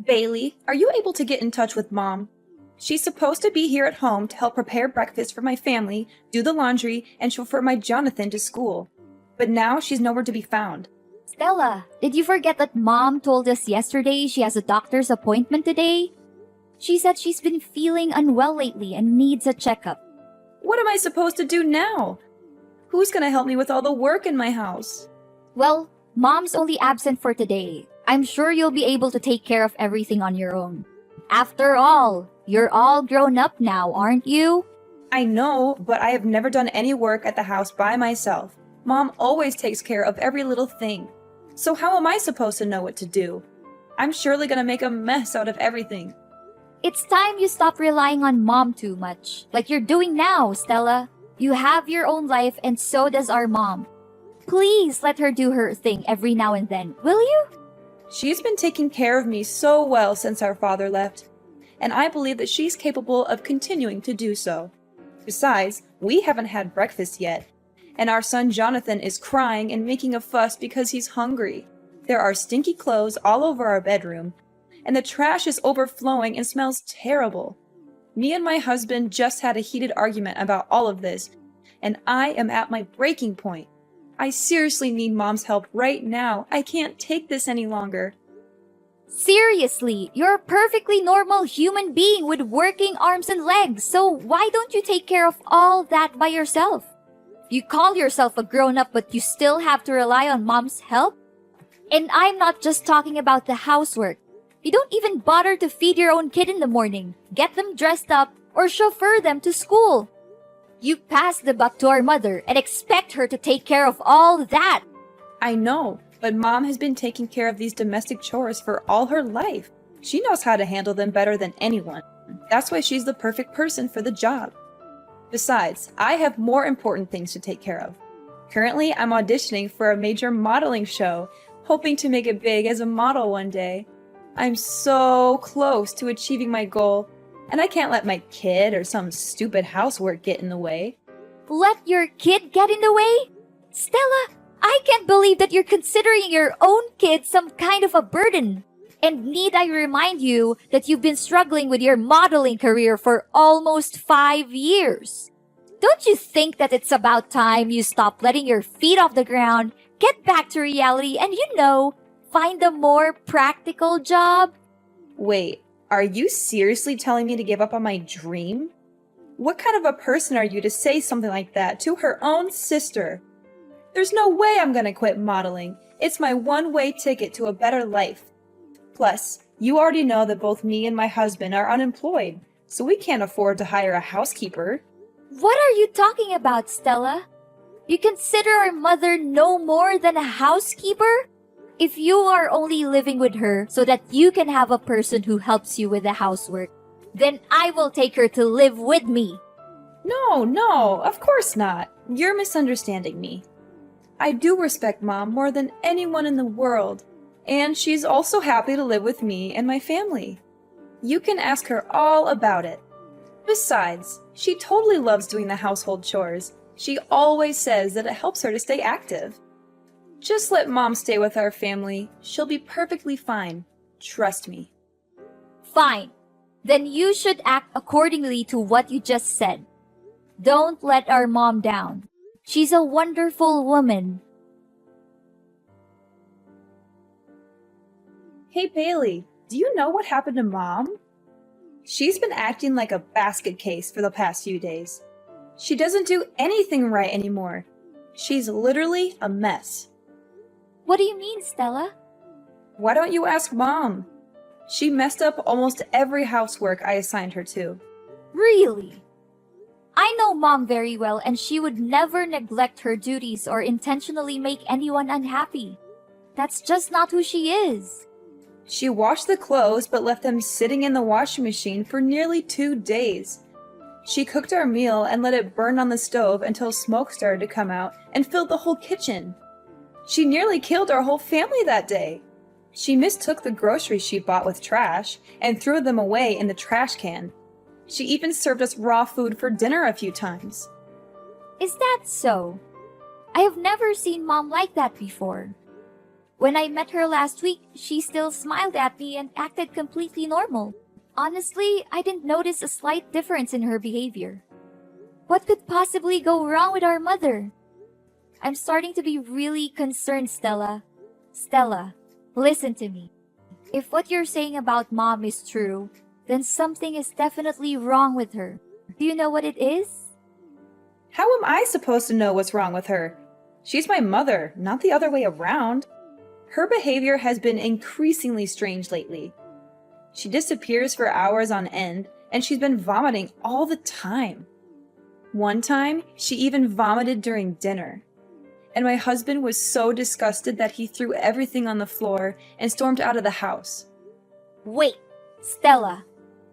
Bailey, are you able to get in touch with Mom? She's supposed to be here at home to help prepare breakfast for my family, do the laundry, and chauffeur my Jonathan to school. But now she's nowhere to be found. Stella, did you forget that Mom told us yesterday she has a doctor's appointment today? She said she's been feeling unwell lately and needs a checkup. What am I supposed to do now? Who's gonna help me with all the work in my house? Well, Mom's only absent for today. I'm sure you'll be able to take care of everything on your own. After all, you're all grown up now, aren't you? I know, but I have never done any work at the house by myself. Mom always takes care of every little thing. So how am I supposed to know what to do? I'm surely gonna make a mess out of everything. It's time you stop relying on Mom too much, like you're doing now, Stella. You have your own life and so does our mom. Please let her do her thing every now and then, will you? She's been taking care of me so well since our father left, and I believe that she's capable of continuing to do so. Besides, we haven't had breakfast yet, and our son Jonathan is crying and making a fuss because he's hungry. There are stinky clothes all over our bedroom, and the trash is overflowing and smells terrible. Me and my husband just had a heated argument about all of this, and I am at my breaking point. I seriously need Mom's help right now. I can't take this any longer. Seriously, you're a perfectly normal human being with working arms and legs, so why don't you take care of all that by yourself? You call yourself a grown-up but you still have to rely on Mom's help? And I'm not just talking about the housework. You don't even bother to feed your own kid in the morning, get them dressed up, or chauffeur them to school. You pass the buck to our mother and expect her to take care of all that. I know, but Mom has been taking care of these domestic chores for all her life. She knows how to handle them better than anyone. That's why she's the perfect person for the job. Besides, I have more important things to take care of. Currently, I'm auditioning for a major modeling show, hoping to make it big as a model one day. I'm so close to achieving my goal, and I can't let my kid or some stupid housework get in the way. Let your kid get in the way? Stella, I can't believe that you're considering your own kid some kind of a burden. And need I remind you that you've been struggling with your modeling career for almost 5 years? Don't you think that it's about time you stop letting your feet off the ground, get back to reality, and find a more practical job? Wait, are you seriously telling me to give up on my dream? What kind of a person are you to say something like that to her own sister? There's no way I'm gonna quit modeling. It's my one-way ticket to a better life. Plus, you already know that both me and my husband are unemployed, so we can't afford to hire a housekeeper. What are you talking about, Stella? You consider our mother no more than a housekeeper? If you are only living with her so that you can have a person who helps you with the housework, then I will take her to live with me. No, of course not. You're misunderstanding me. I do respect Mom more than anyone in the world, and she's also happy to live with me and my family. You can ask her all about it. Besides, she totally loves doing the household chores. She always says that it helps her to stay active. Just let Mom stay with our family. She'll be perfectly fine. Trust me. Fine. Then you should act accordingly to what you just said. Don't let our mom down. She's a wonderful woman. Hey Bailey, do you know what happened to Mom? She's been acting like a basket case for the past few days. She doesn't do anything right anymore. She's literally a mess. What do you mean, Stella? Why don't you ask Mom? She messed up almost every housework I assigned her to. Really? I know Mom very well and she would never neglect her duties or intentionally make anyone unhappy. That's just not who she is. She washed the clothes but left them sitting in the washing machine for nearly 2 days. She cooked our meal and let it burn on the stove until smoke started to come out and filled the whole kitchen. She nearly killed our whole family that day. She mistook the groceries she bought with trash and threw them away in the trash can. She even served us raw food for dinner a few times. Is that so? I have never seen Mom like that before. When I met her last week, she still smiled at me and acted completely normal. Honestly, I didn't notice a slight difference in her behavior. What could possibly go wrong with our mother? I'm starting to be really concerned, Stella. Stella, listen to me. If what you're saying about Mom is true, then something is definitely wrong with her. Do you know what it is? How am I supposed to know what's wrong with her? She's my mother, not the other way around. Her behavior has been increasingly strange lately. She disappears for hours on end, and she's been vomiting all the time. One time, she even vomited during dinner. And my husband was so disgusted that he threw everything on the floor and stormed out of the house. Wait, Stella,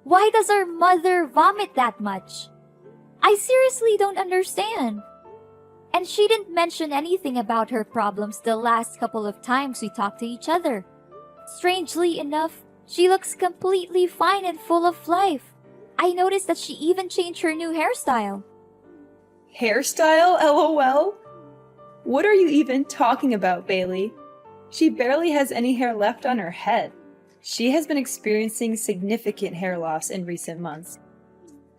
why does our mother vomit that much? I seriously don't understand. And she didn't mention anything about her problems the last couple of times we talked to each other. Strangely enough, she looks completely fine and full of life. I noticed that she even changed her new hairstyle. Hairstyle, LOL? What are you even talking about, Bailey? She barely has any hair left on her head. She has been experiencing significant hair loss in recent months.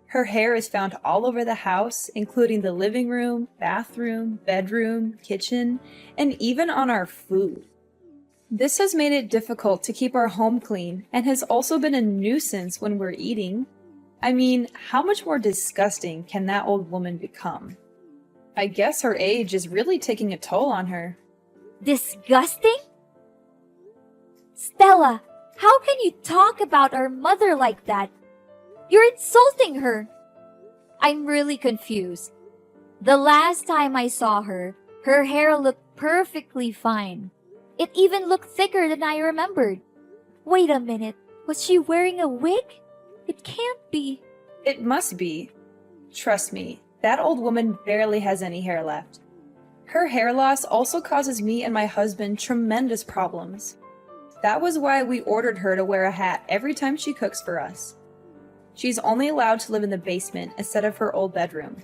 Her hair is found all over the house, including the living room, bathroom, bedroom, kitchen, and even on our food. This has made it difficult to keep our home clean and has also been a nuisance when we're eating. I mean, how much more disgusting can that old woman become? I guess her age is really taking a toll on her. Disgusting? Stella, how can you talk about our mother like that? You're insulting her. I'm really confused. The last time I saw her, her hair looked perfectly fine. It even looked thicker than I remembered. Wait a minute, was she wearing a wig? It can't be. It must be. Trust me, that old woman barely has any hair left. Her hair loss also causes me and my husband tremendous problems. That was why we ordered her to wear a hat every time she cooks for us. She's only allowed to live in the basement instead of her old bedroom.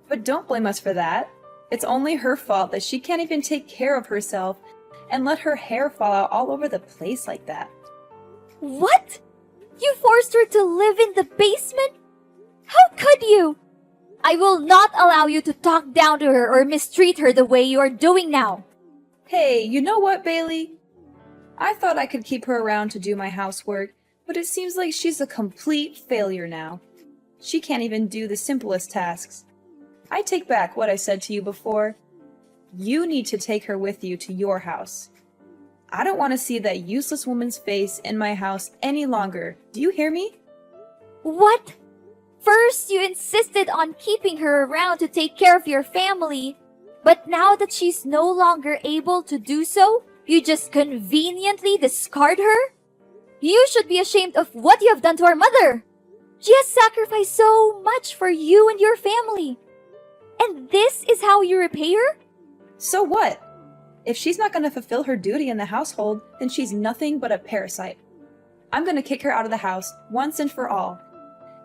But don't blame us for that. It's only her fault that she can't even take care of herself and let her hair fall out all over the place like that. What? You forced her to live in the basement? How could you? I will not allow you to talk down to her or mistreat her the way you are doing now. Hey, you know what, Bailey? I thought I could keep her around to do my housework, but it seems like she's a complete failure now. She can't even do the simplest tasks. I take back what I said to you before. You need to take her with you to your house. I don't want to see that useless woman's face in my house any longer. Do you hear me? What? First, you insisted on keeping her around to take care of your family, but now that she's no longer able to do so, you just conveniently discard her? You should be ashamed of what you have done to our mother. She has sacrificed so much for you and your family. And this is how you repay her? So what? If she's not going to fulfill her duty in the household, then she's nothing but a parasite. I'm going to kick her out of the house once and for all.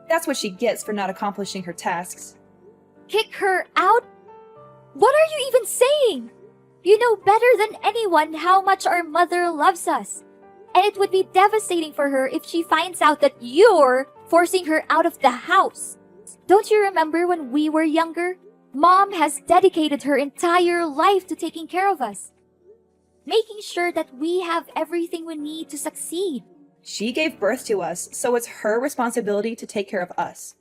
That's what she gets for not accomplishing her tasks. Kick her out? What are you even saying? You know better than anyone how much our mother loves us. And it would be devastating for her if she finds out that you're forcing her out of the house. Don't you remember when we were younger? Mom has dedicated her entire life to taking care of us, making sure that we have everything we need to succeed. She gave birth to us, so it's her responsibility to take care of us.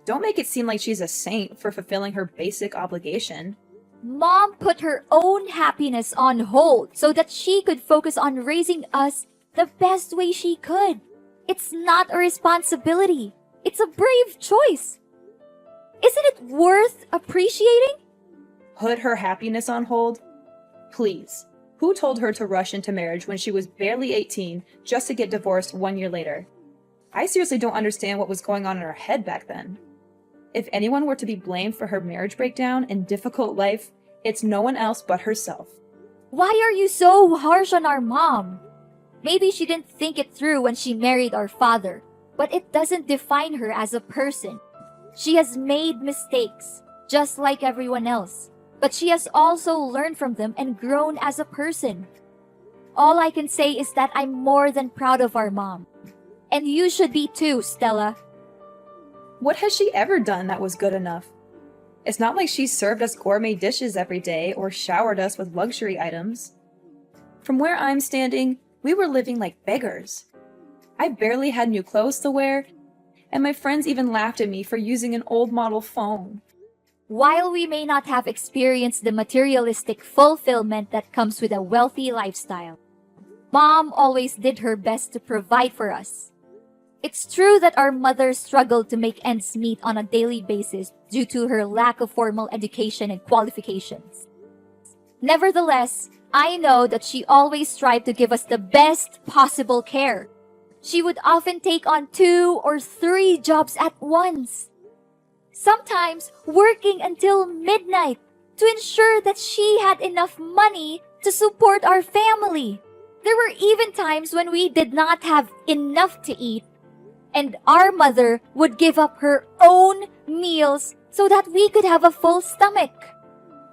Don't make it seem like she's a saint for fulfilling her basic obligation. Mom put her own happiness on hold so that she could focus on raising us the best way she could. It's not a responsibility. It's a brave choice. Isn't it worth appreciating? Put her happiness on hold? Please. Who told her to rush into marriage when she was barely 18 just to get divorced 1 year later? I seriously don't understand what was going on in her head back then. If anyone were to be blamed for her marriage breakdown and difficult life, it's no one else but herself. Why are you so harsh on our mom? Maybe she didn't think it through when she married our father, but it doesn't define her as a person. She has made mistakes, just like everyone else, but she has also learned from them and grown as a person. All I can say is that I'm more than proud of our mom. And you should be too, Stella. What has she ever done that was good enough? It's not like she served us gourmet dishes every day or showered us with luxury items. From where I'm standing, we were living like beggars. I barely had new clothes to wear, and my friends even laughed at me for using an old model phone. While we may not have experienced the materialistic fulfillment that comes with a wealthy lifestyle, Mom always did her best to provide for us. It's true that our mother struggled to make ends meet on a daily basis due to her lack of formal education and qualifications. Nevertheless, I know that she always tried to give us the best possible care. She would often take on 2 or 3 jobs at once, sometimes working until midnight to ensure that she had enough money to support our family. There were even times when we did not have enough to eat, and our mother would give up her own meals so that we could have a full stomach.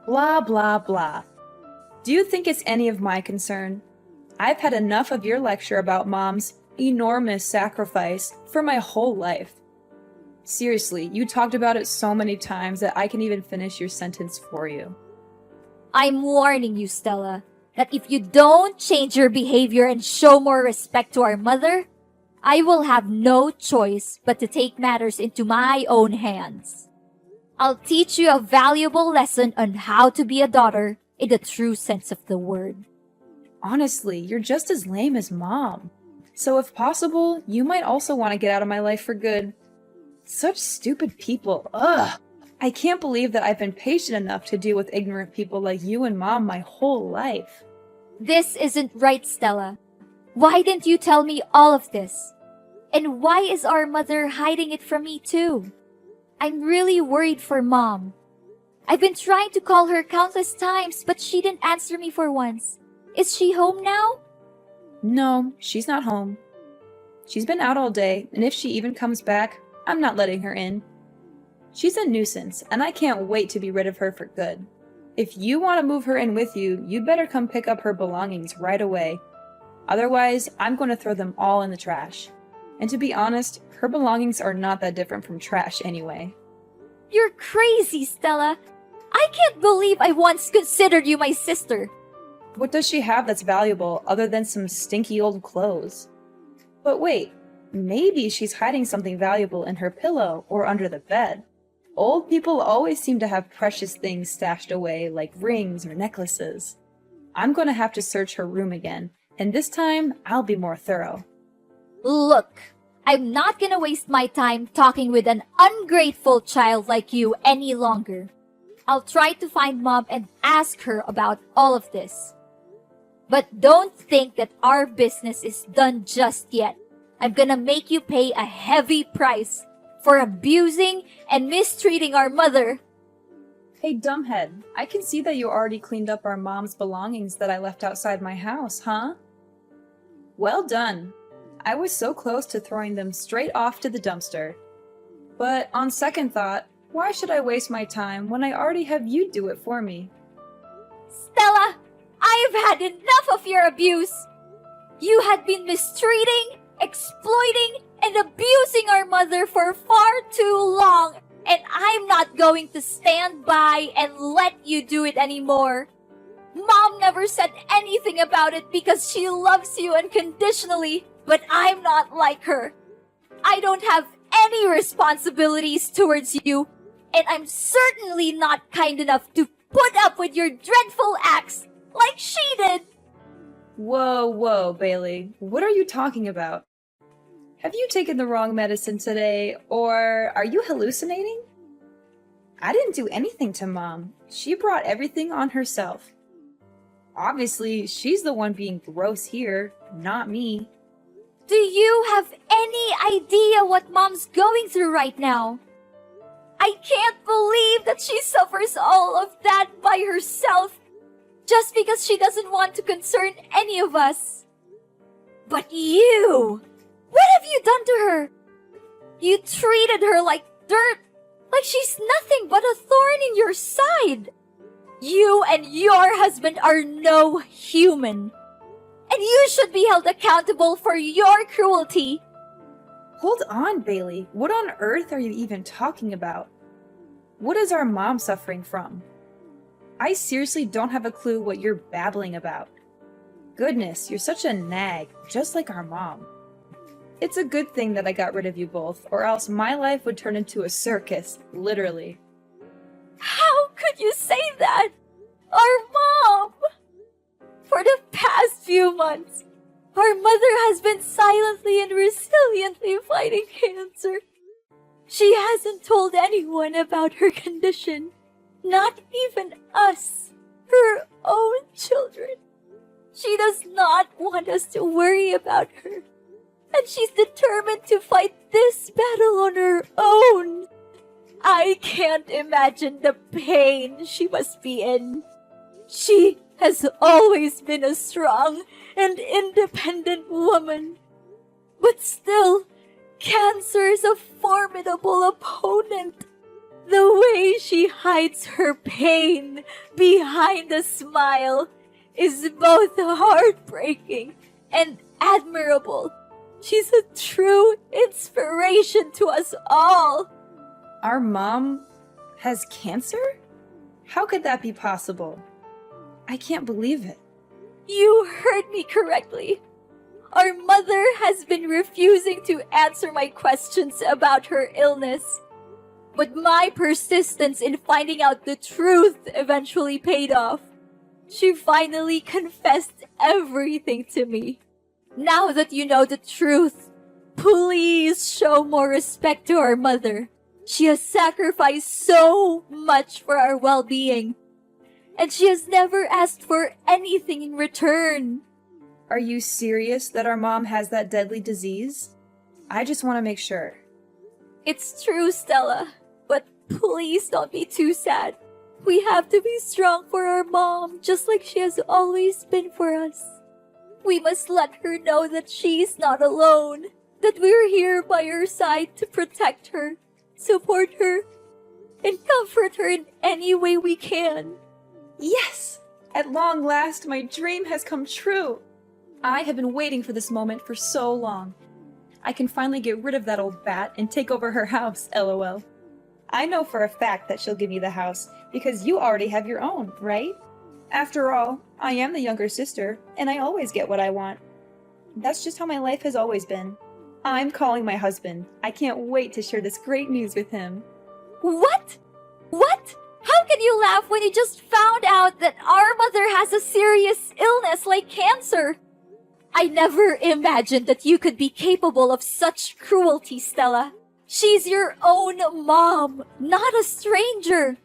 Blah, blah, blah. Do you think it's any of my concern? I've had enough of your lecture about Mom's enormous sacrifice for my whole life. Seriously, you talked about it so many times that I can even finish your sentence for you. I'm warning you, Stella, that if you don't change your behavior and show more respect to our mother, I will have no choice but to take matters into my own hands. I'll teach you a valuable lesson on how to be a daughter in the true sense of the word. Honestly, you're just as lame as Mom. So if possible, you might also want to get out of my life for good. Such stupid people. Ugh. I can't believe that I've been patient enough to deal with ignorant people like you and Mom my whole life. This isn't right, Stella. Why didn't you tell me all of this? And why is our mother hiding it from me too? I'm really worried for Mom. I've been trying to call her countless times, but she didn't answer me for once. Is she home now? No, she's not home. She's been out all day, and if she even comes back, I'm not letting her in. She's a nuisance, and I can't wait to be rid of her for good. If you want to move her in with you, you'd better come pick up her belongings right away. Otherwise, I'm going to throw them all in the trash. And to be honest, her belongings are not that different from trash anyway. You're crazy, Stella. I can't believe I once considered you my sister. What does she have that's valuable other than some stinky old clothes? But wait, maybe she's hiding something valuable in her pillow or under the bed. Old people always seem to have precious things stashed away, like rings or necklaces. I'm going to have to search her room again, and this time I'll be more thorough. Look, I'm not gonna waste my time talking with an ungrateful child like you any longer. I'll try to find Mom and ask her about all of this. But don't think that our business is done just yet. I'm gonna make you pay a heavy price for abusing and mistreating our mother. Hey, dumbhead, I can see that you already cleaned up our Mom's belongings that I left outside my house, huh? Well done. I was so close to throwing them straight off to the dumpster. But on second thought, why should I waste my time when I already have you do it for me? Stella, I've had enough of your abuse. You had been mistreating, exploiting, and abusing our mother for far too long, and I'm not going to stand by and let you do it anymore. Mom never said anything about it because she loves you unconditionally, but I'm not like her. I don't have any responsibilities towards you, and I'm certainly not kind enough to put up with your dreadful acts like she did. Whoa, Bailey. What are you talking about? Have you taken the wrong medicine today, or are you hallucinating? I didn't do anything to Mom. She brought everything on herself. Obviously, she's the one being gross here, not me. Do you have any idea what Mom's going through right now? I can't believe that she suffers all of that by herself just because she doesn't want to concern any of us. But you! What have you done to her? You treated her like dirt, like she's nothing but a thorn in your side. You and your husband are no human. And And you should be held accountable for your cruelty. Hold on, Bailey. What on earth are you even talking about? What is our mom suffering from? I seriously don't have a clue what you're babbling about. Goodness, you're such a nag, just like our mom. It's a good thing that I got rid of you both, or else my life would turn into a circus, literally. How could you say that? Our mom! For the past few months, our mother has been silently and resiliently fighting cancer. She hasn't told anyone about her condition, not even us, her own children. She does not want us to worry about her, and she's determined to fight this battle on her own. I can't imagine the pain she must be in. She has always been a strong and independent woman. But still, cancer is a formidable opponent. The way she hides her pain behind a smile is both heartbreaking and admirable. She's a true inspiration to us all. Our mom has cancer? How could that be possible? I can't believe it. You heard me correctly. Our mother has been refusing to answer my questions about her illness. But my persistence in finding out the truth eventually paid off. She finally confessed everything to me. Now that you know the truth, please show more respect to our mother. She has sacrificed so much for our well-being, and she has never asked for anything in return. Are you serious that our mom has that deadly disease? I just want to make sure. It's true, Stella, but please don't be too sad. We have to be strong for our mom, just like she has always been for us. We must let her know that she's not alone, that we're here by her side to protect her, support her, and comfort her in any way we can. Yes! At long last, my dream has come true. I have been waiting for this moment for so long. I can finally get rid of that old bat and take over her house, lol. I know for a fact that she'll give me the house, because you already have your own, right? After all, I am the younger sister, and I always get what I want. That's just how my life has always been. I'm calling my husband. I can't wait to share this great news with him. What? What? How can you laugh when you just found out that our mother has a serious illness like cancer? I never imagined that you could be capable of such cruelty, Stella. She's your own mom, not a stranger.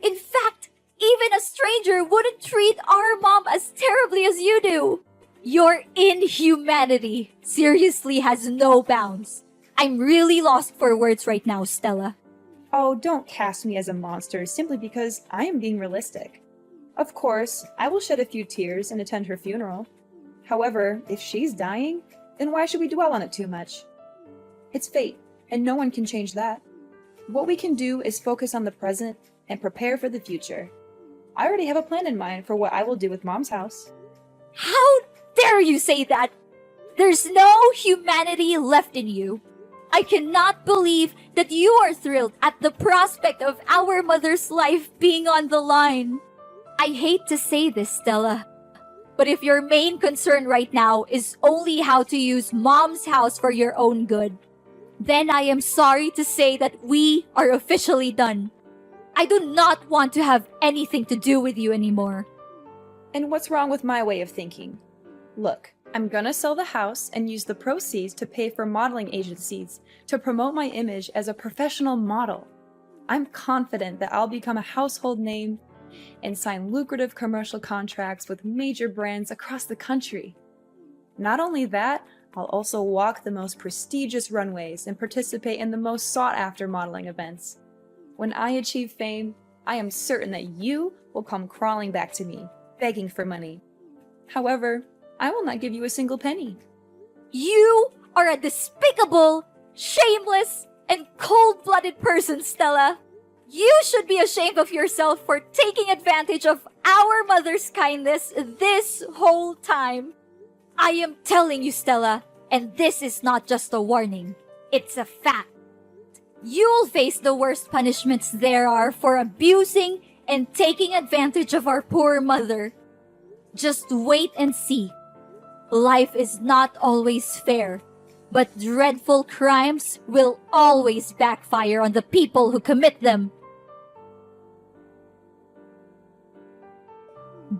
In fact, even a stranger wouldn't treat our mom as terribly as you do. Your inhumanity seriously has no bounds. I'm really lost for words right now, Stella. Oh, don't cast me as a monster simply because I am being realistic. Of course, I will shed a few tears and attend her funeral. However, if she's dying, then why should we dwell on it too much? It's fate, and no one can change that. What we can do is focus on the present and prepare for the future. I already have a plan in mind for what I will do with Mom's house. How dare you say that? There's no humanity left in you. I cannot believe that you are thrilled at the prospect of our mother's life being on the line. I hate to say this, Stella, but if your main concern right now is only how to use Mom's house for your own good, then I am sorry to say that we are officially done. I do not want to have anything to do with you anymore. And what's wrong with my way of thinking? Look, I'm gonna sell the house and use the proceeds to pay for modeling agencies to promote my image as a professional model. I'm confident that I'll become a household name and sign lucrative commercial contracts with major brands across the country. Not only that, I'll also walk the most prestigious runways and participate in the most sought-after modeling events. When I achieve fame, I am certain that you will come crawling back to me, begging for money. However, I will not give you a single penny. You are a despicable, shameless, and cold-blooded person, Stella. You should be ashamed of yourself for taking advantage of our mother's kindness this whole time. I am telling you, Stella, and this is not just a warning. It's a fact. You'll face the worst punishments there are for abusing and taking advantage of our poor mother. Just wait and see. Life is not always fair, but dreadful crimes will always backfire on the people who commit them.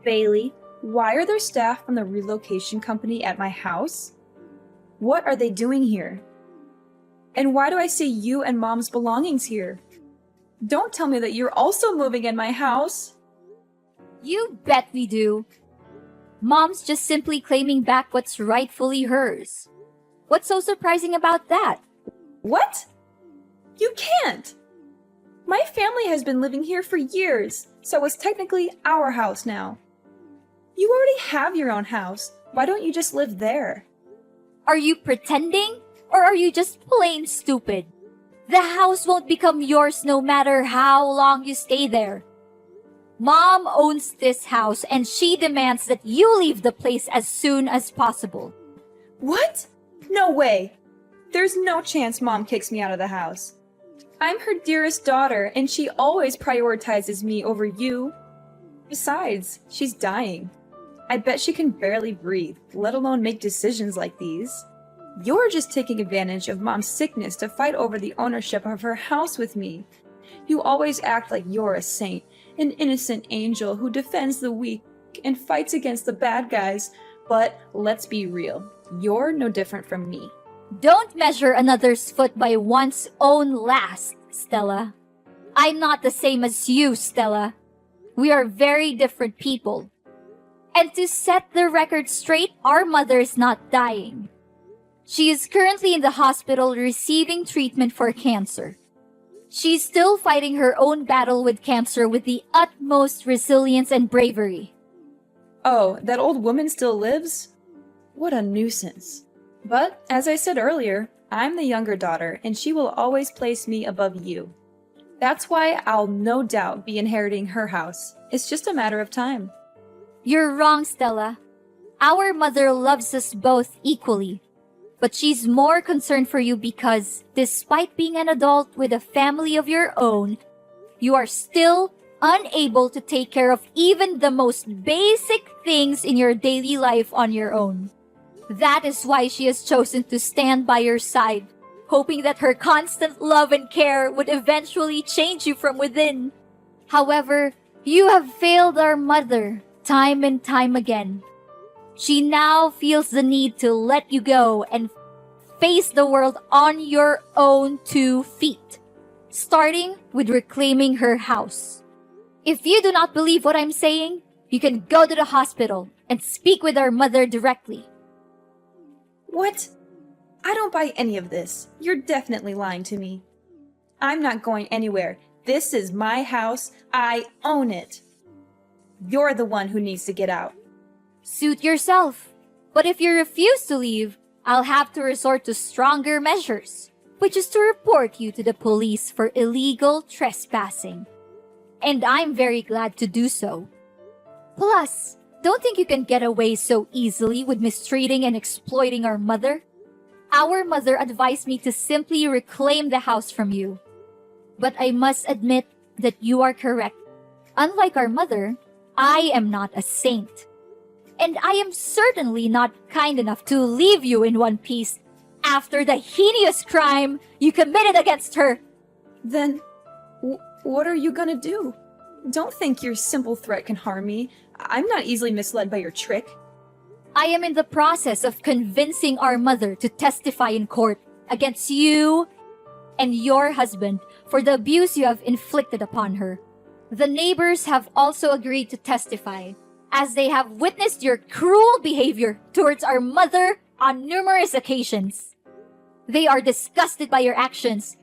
Bailey, why are there staff from the relocation company at my house? What are they doing here? And why do I see you and Mom's belongings here? Don't tell me that you're also moving in my house. You bet we do. Mom's just simply claiming back what's rightfully hers. What's so surprising about that? What? You can't! My family has been living here for years, so it's technically our house now. You already have your own house. Why don't you just live there? Are you pretending? Or are you just plain stupid? The house won't become yours no matter how long you stay there. Mom owns this house and she demands that you leave the place as soon as possible. What? No way! There's no chance Mom kicks me out of the house. I'm her dearest daughter and she always prioritizes me over you. Besides, she's dying. I bet she can barely breathe, let alone make decisions like these. You're just taking advantage of Mom's sickness to fight over the ownership of her house with me. You always act like you're a saint, an innocent angel who defends the weak and fights against the bad guys, but let's be real, you're no different from me. Don't measure another's foot by one's own last, Stella. I'm not the same as you, Stella. We are very different people. And to set the record straight, our mother is not dying. She is currently in the hospital receiving treatment for cancer. She's still fighting her own battle with cancer with the utmost resilience and bravery. Oh, that old woman still lives? What a nuisance. But, as I said earlier, I'm the younger daughter, and she will always place me above you. That's why I'll no doubt be inheriting her house. It's just a matter of time. You're wrong, Stella. Our mother loves us both equally. But she's more concerned for you because, despite being an adult with a family of your own, you are still unable to take care of even the most basic things in your daily life on your own. That is why she has chosen to stand by your side, hoping that her constant love and care would eventually change you from within. However, you have failed our mother time and time again. She now feels the need to let you go and face the world on your own 2 feet, starting with reclaiming her house. If you do not believe what I'm saying, you can go to the hospital and speak with our mother directly. What? I don't buy any of this. You're definitely lying to me. I'm not going anywhere. This is my house. I own it. You're the one who needs to get out. Suit yourself. But if you refuse to leave, I'll have to resort to stronger measures, which is to report you to the police for illegal trespassing. And I'm very glad to do so. Plus, don't think you can get away so easily with mistreating and exploiting our mother. Our mother advised me to simply reclaim the house from you. But I must admit that you are correct. Unlike our mother, I am not a saint. And I am certainly not kind enough to leave you in one piece after the heinous crime you committed against her. Then, what are you gonna do? Don't think your simple threat can harm me. I'm not easily misled by your trick. I am in the process of convincing our mother to testify in court against you and your husband for the abuse you have inflicted upon her. The neighbors have also agreed to testify, as they have witnessed your cruel behavior towards our mother on numerous occasions. They are disgusted by your actions,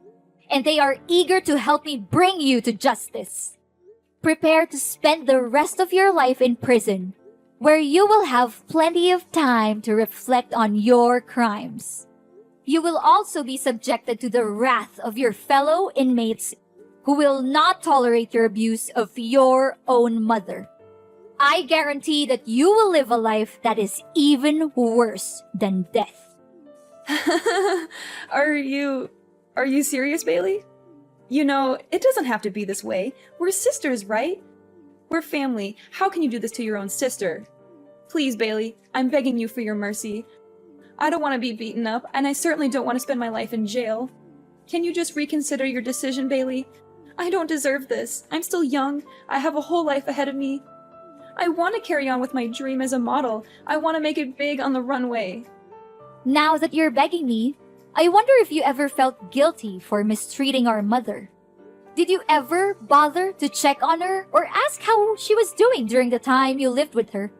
and they are eager to help me bring you to justice. Prepare to spend the rest of your life in prison, where you will have plenty of time to reflect on your crimes. You will also be subjected to the wrath of your fellow inmates who will not tolerate your abuse of your own mother. I guarantee that you will live a life that is even worse than death. Are you serious, Bailey? You know, it doesn't have to be this way. We're sisters, right? We're family. How can you do this to your own sister? Please, Bailey, I'm begging you for your mercy. I don't want to be beaten up, and I certainly don't want to spend my life in jail. Can you just reconsider your decision, Bailey? I don't deserve this. I'm still young. I have a whole life ahead of me. I want to carry on with my dream as a model. I want to make it big on the runway. Now that you're begging me, I wonder if you ever felt guilty for mistreating our mother. Did you ever bother to check on her or ask how she was doing during the time you lived with her?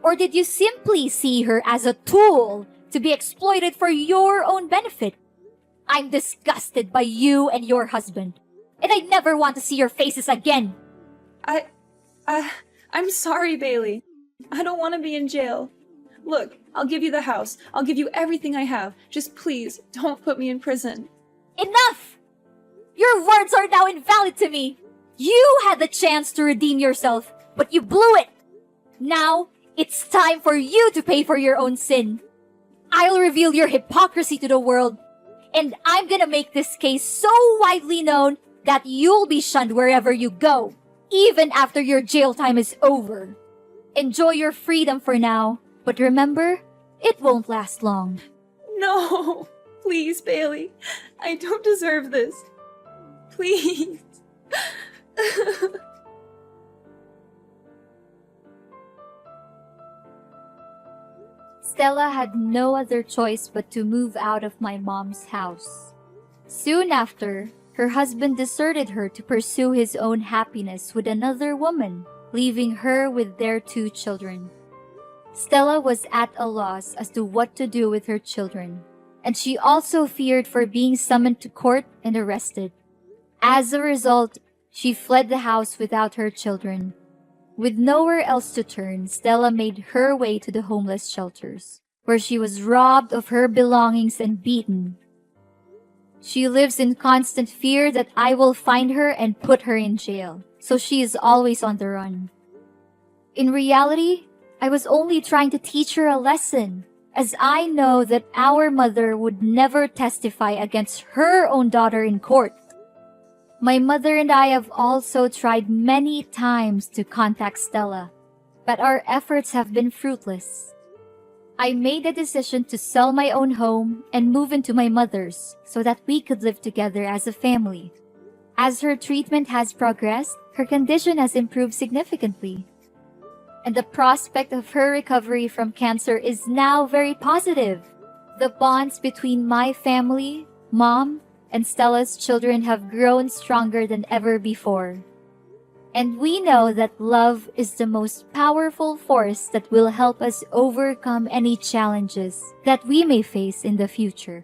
Or did you simply see her as a tool to be exploited for your own benefit? I'm disgusted by you and your husband, and I never want to see your faces again. I'm sorry, Bailey. I don't want to be in jail. Look, I'll give you the house. I'll give you everything I have. Just please, don't put me in prison. Enough! Your words are now invalid to me. You had the chance to redeem yourself, but you blew it. Now, it's time for you to pay for your own sin. I'll reveal your hypocrisy to the world, and I'm gonna make this case so widely known that you'll be shunned wherever you go, even after your jail time is over. Enjoy your freedom for now, but remember, it won't last long. No, please, Bailey. I don't deserve this. Please. Stella had no other choice but to move out of my mom's house. Soon after, her husband deserted her to pursue his own happiness with another woman, leaving her with their 2 children. Stella was at a loss as to what to do with her children, and she also feared for being summoned to court and arrested. As a result, she fled the house without her children. With nowhere else to turn, Stella made her way to the homeless shelters, where she was robbed of her belongings and beaten. She lives in constant fear that I will find her and put her in jail, so she is always on the run. In reality, I was only trying to teach her a lesson, as I know that our mother would never testify against her own daughter in court. My mother and I have also tried many times to contact Stella, but our efforts have been fruitless. I made the decision to sell my own home and move into my mother's so that we could live together as a family. As her treatment has progressed, her condition has improved significantly, and the prospect of her recovery from cancer is now very positive. The bonds between my family, Mom, and Stella's children have grown stronger than ever before. And we know that love is the most powerful force that will help us overcome any challenges that we may face in the future.